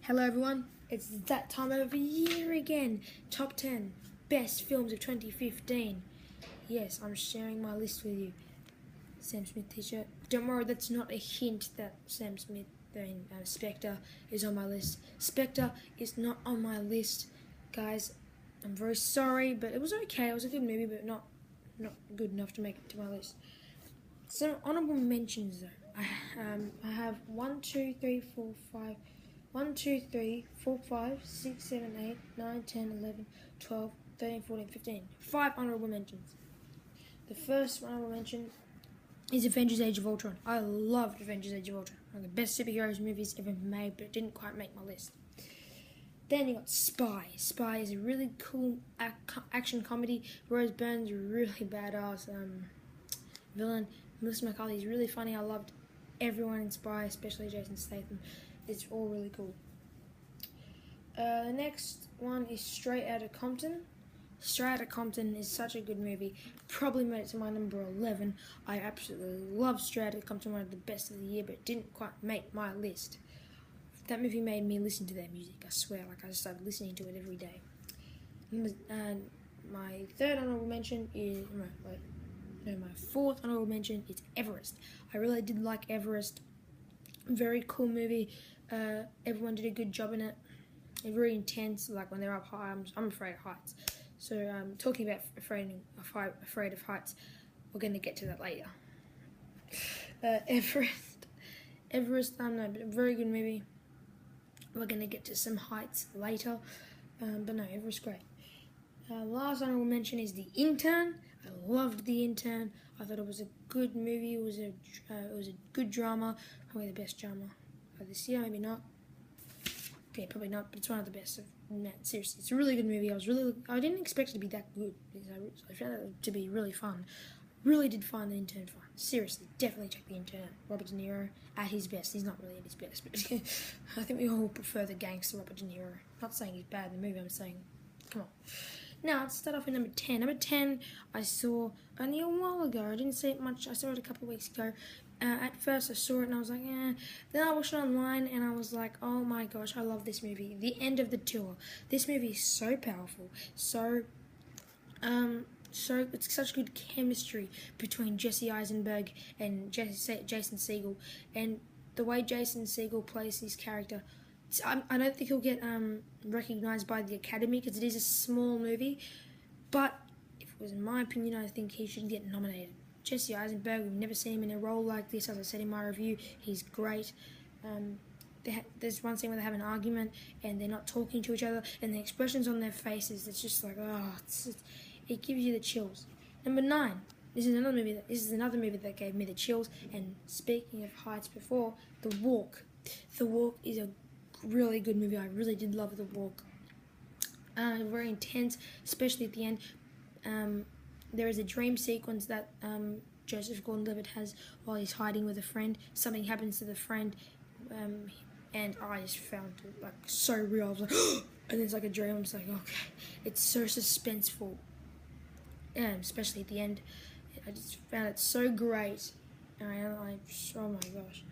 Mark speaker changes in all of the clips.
Speaker 1: Hello everyone, it's that time of year again. Top 10 best films of 2015. Yes, I'm sharing my list with you. Sam Smith t-shirt. Don't worry, that's not a hint that Sam Smith and Spectre is on my list. Spectre is not on my list. Guys, I'm very sorry, but it was okay. It was a good movie, but not good enough to make it to my list. Some honorable mentions though. I have 1, 2, 3, 4, 5... 1, 2, 3, 4, 5, 6, 7, 8, 9, 10, 11, 12, 13, 14, 15. 5 honourable mentions. The first honourable mention is Avengers Age of Ultron. I loved Avengers Age of Ultron. One of the best superheroes movies ever made, but it didn't quite make my list. Then you got Spy. Spy is a really cool action comedy. Rose Byrne's a really badass villain. Melissa McCarthy is really funny. I loved everyone in Spy, especially Jason Statham. It's all really cool. The next one is Straight Outta Compton. Straight Outta Compton is such a good movie. Probably made it to my number 11. I absolutely love Straight Outta Compton, one of the best of the year, but it didn't quite make my list. That movie made me listen to their music, I swear. Like, I started listening to it every day. And my third honourable mention is... my fourth honourable mention is Everest. I really did like Everest. Very cool movie. Everyone did a good job in it. It's very intense. Like when they're up high, I'm afraid of heights. So talking about afraid of heights, we're going to get to that later. Everest, but a very good movie. We're going to get to some heights later, but no, Everest great. Last honorable mention is The Intern. I loved The Intern. I thought it was a good movie. It was a good drama. Probably the best drama of this year. Maybe not. Okay, probably not. But it's one of the best. Seriously, it's a really good movie. I didn't expect it to be that good because I found it to be really fun. Really did find The Intern fun. Seriously, definitely check The Intern. Robert De Niro at his best. He's not really at his best, but I think we all prefer the gangster Robert De Niro. Not saying he's bad in the movie. I'm saying, come on. Now, let's start off with number 10. Number 10, I saw only a while ago. I didn't see it much. I saw it a couple of weeks ago. At first, I saw it and I was like, eh. Then I watched it online and I was like, oh my gosh, I love this movie. The End of the Tour. This movie is so powerful. So it's such good chemistry between Jesse Eisenberg and Jason Segel. And the way Jason Segel plays his character, I don't think he'll get recognised by the Academy because it is a small movie, but if it was in my opinion, I think he should get nominated. Jesse Eisenberg, we've never seen him in a role like this. As I said in my review, he's great. There's one scene where they have an argument and they're not talking to each other, and the expressions on their faces, it's just like, it gives you the chills. Number 9. This is another movie that gave me the chills. And speaking of heights before, The Walk. The Walk is a really good movie. I really did love The Walk. Very intense, especially at the end. There is a dream sequence that Joseph Gordon-Levitt has while he's hiding with a friend. Something happens to the friend, and I just found it like so real. I was like, and it's like a dream. I'm just like, okay, it's so suspenseful, especially at the end. I just found it so great. And oh my gosh.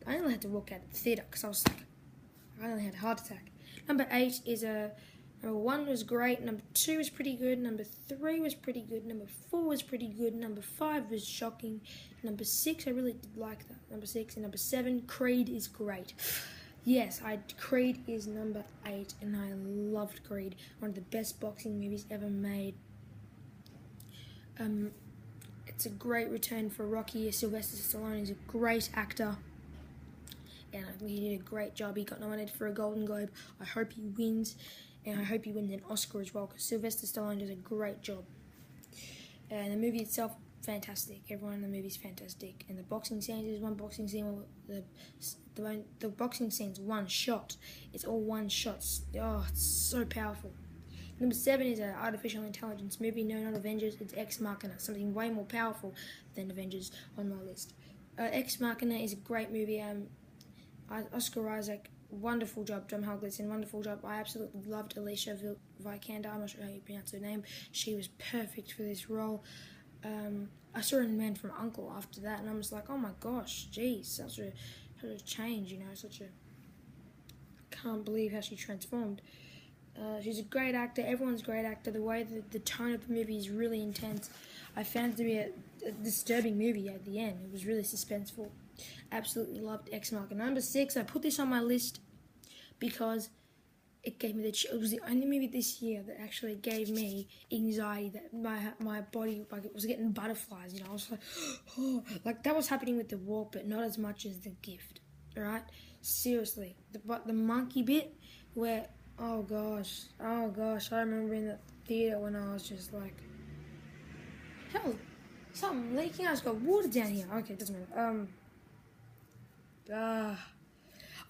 Speaker 1: I only had to walk out of the theatre because I was like, I only had a heart attack. Number 8 is number 1 was great, number 2 was pretty good, number 3 was pretty good, number 4 was pretty good, number 5 was shocking, number 6, I really did like that, number 6, and number 7, Creed is great. Yes, Creed is number 8, and I loved Creed, one of the best boxing movies ever made. It's a great return for Rocky. Sylvester Stallone is a great actor. And I think he did a great job. He got nominated for a Golden Globe. I hope he wins, and I hope he wins an Oscar as well, because Sylvester Stallone does a great job. And the movie itself, fantastic. Everyone in the movie is fantastic. And the boxing scenes, there's one boxing scene where the boxing scene's one shot. It's all one shot. Oh, it's so powerful. Number 7 is an artificial intelligence movie. No, not Avengers. It's Ex Machina. Something way more powerful than Avengers on my list. Ex Machina is a great movie. Oscar Isaac, wonderful job. Tom Helgeson, wonderful job. I absolutely loved Alicia Vikander. I'm not sure how you pronounce her name. She was perfect for this role. I saw her in Man from U.N.C.L.E. after that, and I was like, oh my gosh, geez, such a change, such a can't believe how she transformed. She's a great actor. Everyone's a great actor. The way the tone of the movie is really intense. I found it to be a disturbing movie at the end. It was really suspenseful. Absolutely loved X Mark. Number 6, I put this on my list because it gave me it was the only movie this year that actually gave me anxiety, that my body, like, it was getting butterflies, I was like, oh, like that was happening with The Walk, but not as much as The Gift, alright? Seriously, but the monkey bit where, oh gosh, I remember in the theater when I was just like, hell, something leaking, I just got water down here. Okay, it doesn't matter.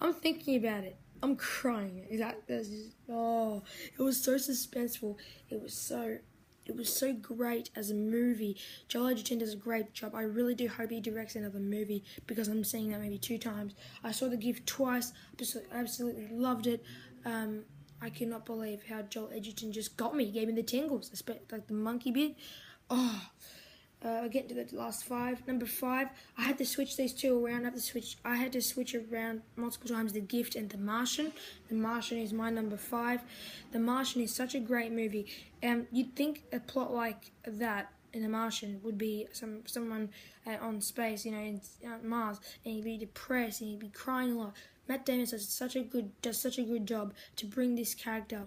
Speaker 1: I'm thinking about it. I'm crying. That's just, oh, it was so suspenseful. It was so great as a movie. Joel Edgerton does a great job. I really do hope he directs another movie because I'm seeing that movie 2 times. I saw The Gift twice. Absolutely loved it. I cannot believe how Joel Edgerton just got me. He gave me the tingles, like the monkey bit. Oh. I'll get to the last 5. Number 5, I had to switch these 2 around. I had to switch around multiple times. The Gift and The Martian. The Martian is my number 5. The Martian is such a great movie. You'd think a plot like that in The Martian would be someone on space, in Mars, and he'd be depressed and he'd be crying a lot. Matt Damon does such a good job to bring this character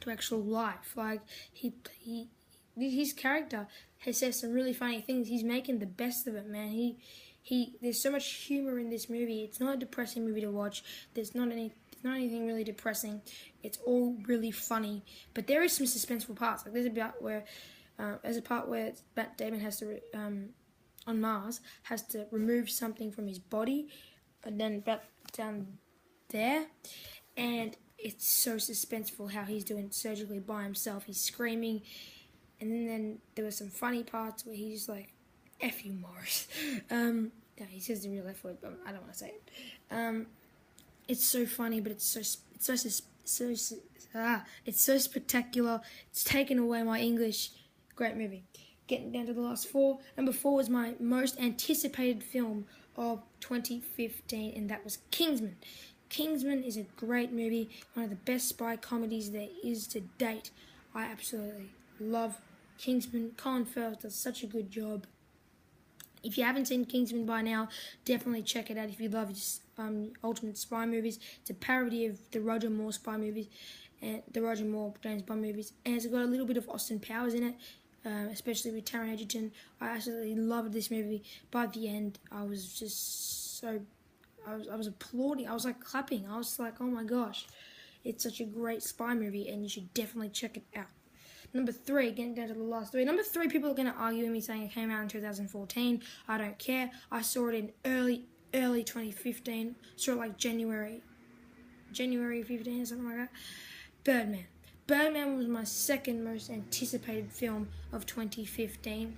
Speaker 1: to actual life. Like his character has said some really funny things. He's making the best of it, man. There's so much humor in this movie. It's not a depressing movie to watch. There's not anything really depressing. It's all really funny. But there is some suspenseful parts. Like there's a part where Matt Damon has to on Mars has to remove something from his body, and then about down there, and it's so suspenseful how he's doing it surgically by himself. He's screaming. And then there were some funny parts where he's just like, F you, Morris. Yeah, he says the real F word, but I don't want to say it. It's so funny, but it's so spectacular. It's taken away my English. Great movie. Getting down to the last 4. Number 4 was my most anticipated film of 2015, and that was Kingsman. Kingsman is a great movie, one of the best spy comedies there is to date. I absolutely love Kingsman. Colin Firth does such a good job. If you haven't seen Kingsman by now, definitely check it out if you love ultimate spy movies. It's a parody of the Roger Moore spy movies, and the Roger Moore James Bond movies, and it's got a little bit of Austin Powers in it, especially with Taron Egerton. I absolutely loved this movie. By the end, I was just so, I was applauding. I was like clapping. I was like, oh my gosh, it's such a great spy movie, and you should definitely check it out. Number 3, getting down to the last 3. Number 3, people are going to argue with me saying it came out in 2014. I don't care. I saw it in early 2015. Saw it like January 15 or something like that. Birdman. Birdman was my second most anticipated film of 2015.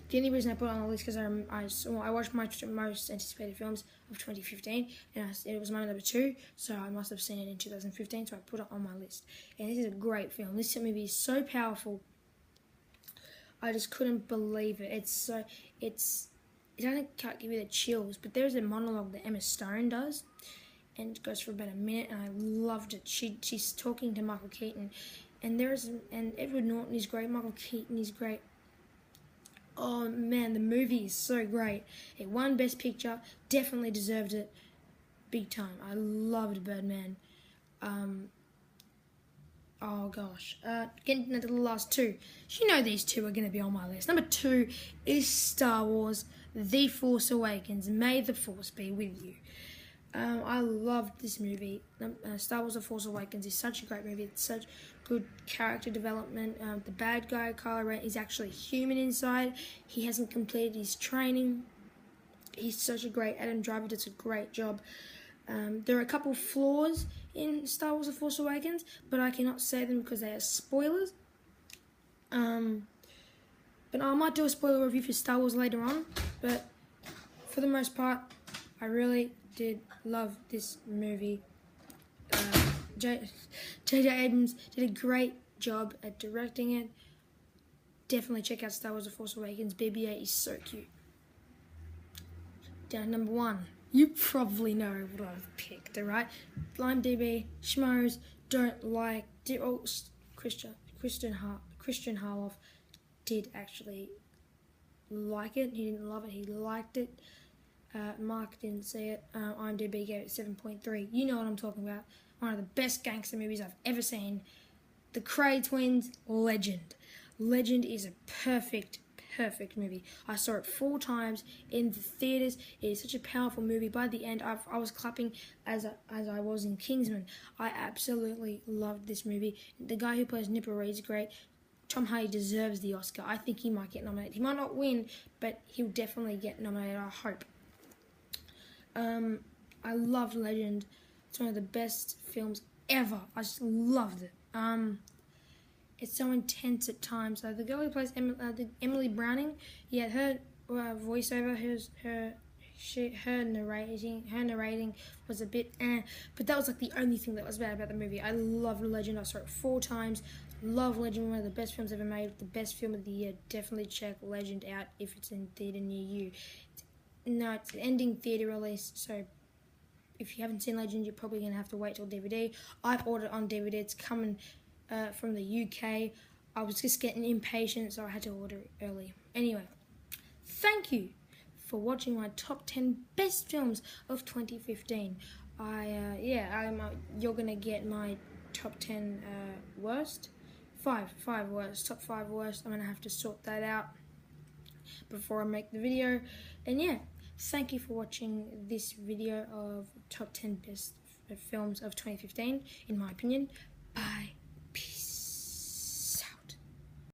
Speaker 1: The only reason I put it on the list because I watched my most anticipated films of 2015, and it was my number 2, so I must have seen it in 2015, so I put it on my list. And this is a great film. This movie is so powerful. I just couldn't believe it. It can't give you the chills, but there's a monologue that Emma Stone does, and it goes for about a minute, and I loved it. She's talking to Michael Keaton, and Edward Norton is great. Michael Keaton is great. Oh man, the movie is so great. It won Best Picture, definitely deserved it, big time. I loved Birdman. Oh gosh, getting into the last 2. You know these 2 are going to be on my list. Number 2 is Star Wars: The Force Awakens. May the Force be with you. I loved this movie. Star Wars: The Force Awakens is such a great movie. It's such good character development. The bad guy, Kylo Ren, is actually human inside. He hasn't completed his training. He's such a great Adam Driver does a great job. There are a couple flaws in Star Wars: The Force Awakens, but I cannot say them because they are spoilers. But I might do a spoiler review for Star Wars later on. But for the most part, I really did love this movie. J.J. Abrams did a great job at directing it. Definitely check out Star Wars: The Force Awakens. BB-8 is so cute. Down to number 1. You probably know what I've picked, alright? IMDb, schmoes, don't like... Christian Harloff did actually like it. He didn't love it, he liked it. Mark didn't see it. IMDb gave it 7.3. You know what I'm talking about. One of the best gangster movies I've ever seen. The Cray Twins, Legend. Legend is a perfect movie. I saw it 4 times in the theaters. It is such a powerful movie. By the end, I was clapping as I was in Kingsman. I absolutely loved this movie. The guy who plays Nipper Reed's great. Tom Hardy deserves the Oscar. I think he might get nominated. He might not win, but he'll definitely get nominated, I hope. I loved Legend. It's one of the best films ever. I just loved it. It's so intense at times. The girl who plays Emily Browning, yeah, her voiceover, her narrating was a bit but that was like the only thing that was bad about the movie. I loved Legend. I saw it 4 times. Love Legend, one of the best films ever made, the best film of the year. Definitely check Legend out if it's in theatre near you. It's an ending theatre release, so if you haven't seen Legend, you're probably going to have to wait till DVD. I've ordered it on DVD. It's coming from the UK. I was just getting impatient, so I had to order it early. Anyway, thank you for watching my top 10 best films of 2015. You're going to get my top 10 worst. 5 worst. Top 5 worst. I'm going to have to sort that out before I make the video. And yeah, thank you for watching this video of top 10 best films of 2015, in my opinion. Bye.